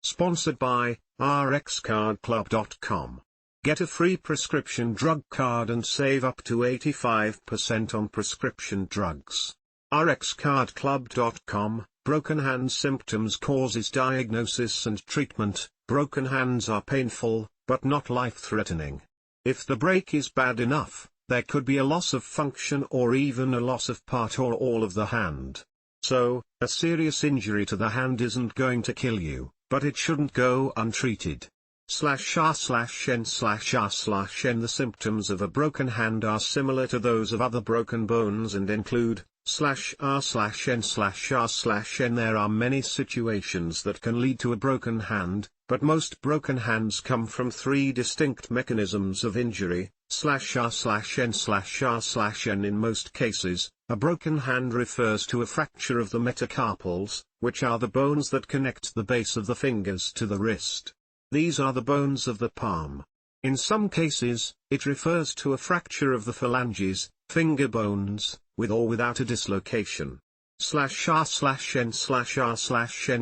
Sponsored by rxcardclub.com. Get a free prescription drug card and save up to 85% on prescription drugs. rxcardclub.com. Broken hand symptoms, causes, diagnosis and treatment. Broken hands are painful, but not life-threatening. If the break is bad enough, there could be a loss of function or even a loss of part or all of the hand. So, a serious injury to the hand isn't going to kill you, but it shouldn't go untreated. /r/n/r/n The symptoms of a broken hand are similar to those of other broken bones and include /r/n/r/n. There are many situations that can lead to a broken hand, but most broken hands come from three distinct mechanisms of injury. /r/n/r/n. In most cases, a broken hand refers to a fracture of the metacarpals, which are the bones that connect the base of the fingers to the wrist. These are the bones of the palm. In some cases, it refers to a fracture of the phalanges, finger bones, with or without a dislocation. /r/n/r/n.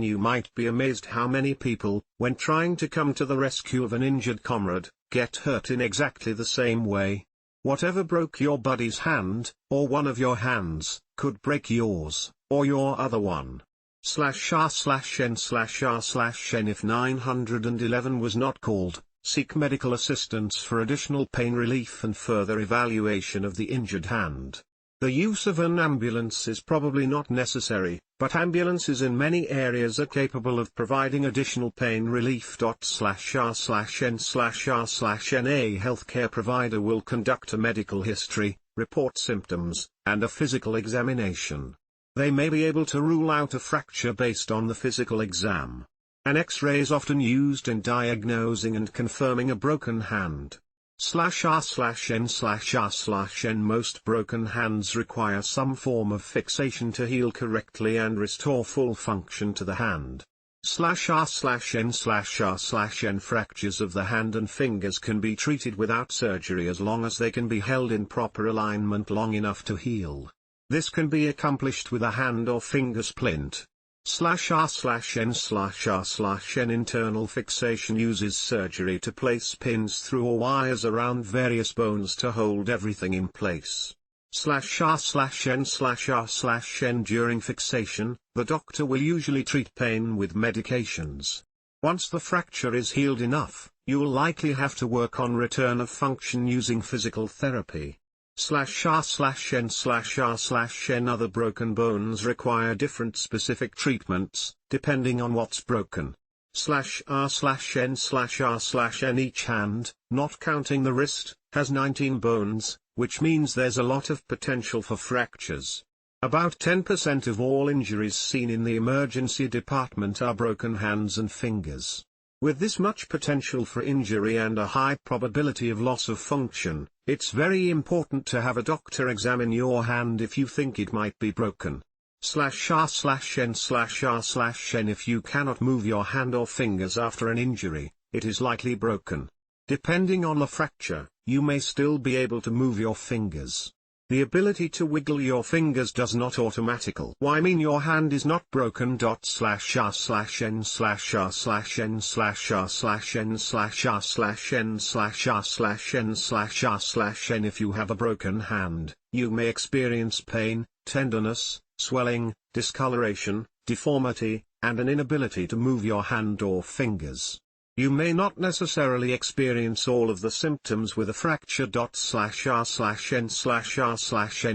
You might be amazed how many people, when trying to come to the rescue of an injured comrade, get hurt in exactly the same way. Whatever broke your buddy's hand, or one of your hands, could break yours, or your other one. /r/n/r/n. If 911 was not called, seek medical assistance for additional pain relief and further evaluation of the injured hand. The use of an ambulance is probably not necessary, but ambulances in many areas are capable of providing additional pain relief. /r/n/r/n. A healthcare provider will conduct a medical history, report symptoms, and a physical examination. They may be able to rule out a fracture based on the physical exam. An X-ray is often used in diagnosing and confirming a broken hand. /r/n/r/n. Most broken hands require some form of fixation to heal correctly and restore full function to the hand. /r/n/r/n. Fractures of the hand and fingers can be treated without surgery as long as they can be held in proper alignment long enough to heal. This can be accomplished with a hand or finger splint. /r/n/r/n. Internal fixation uses surgery to place pins through or wires around various bones to hold everything in place. /r/n/r/n. During fixation, the doctor will usually treat pain with medications. Once the fracture is healed enough, you will likely have to work on return of function using physical therapy. /r/n/r/n. Other broken bones require different specific treatments, depending on what's broken. /r/n/r/n. Each hand, not counting the wrist, has 19 bones, which means there's a lot of potential for fractures. About 10% of all injuries seen in the emergency department are broken hands and fingers. With this much potential for injury and a high probability of loss of function, it's very important to have a doctor examine your hand if you think it might be broken. /r/n/r/n. If you cannot move your hand or fingers after an injury, it is likely broken. Depending on the fracture, you may still be able to move your fingers. The ability to wiggle your fingers does not automatically mean your hand is not broken. /r/n/r/n/r/n/r/n/r/n/r/n. If you have a broken hand, you may experience pain, tenderness, swelling, discoloration, deformity, and an inability to move your hand or fingers. You may not necessarily experience all of the symptoms with a fracture. /r/n/r/n.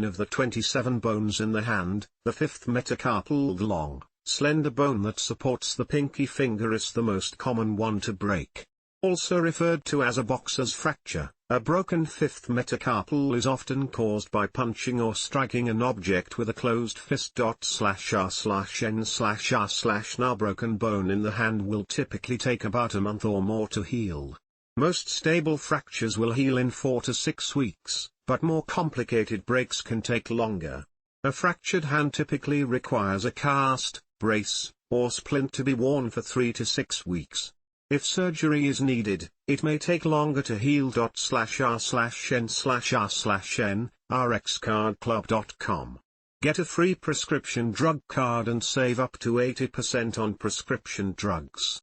Of the 27 bones in the hand, the fifth metacarpal, the long, slender bone that supports the pinky finger, is the most common one to break. Also referred to as a boxer's fracture, a broken fifth metacarpal is often caused by punching or striking an object with a closed fist. /r/n/r/n. A broken bone in the hand will typically take about a month or more to heal. Most stable fractures will heal in 4 to 6 weeks, but more complicated breaks can take longer. A fractured hand typically requires a cast, brace, or splint to be worn for 3 to 6 weeks. If surgery is needed, it may take longer to heal. /r/n/r/n. rxcardclub.com. Get a free prescription drug card and save up to 80% on prescription drugs.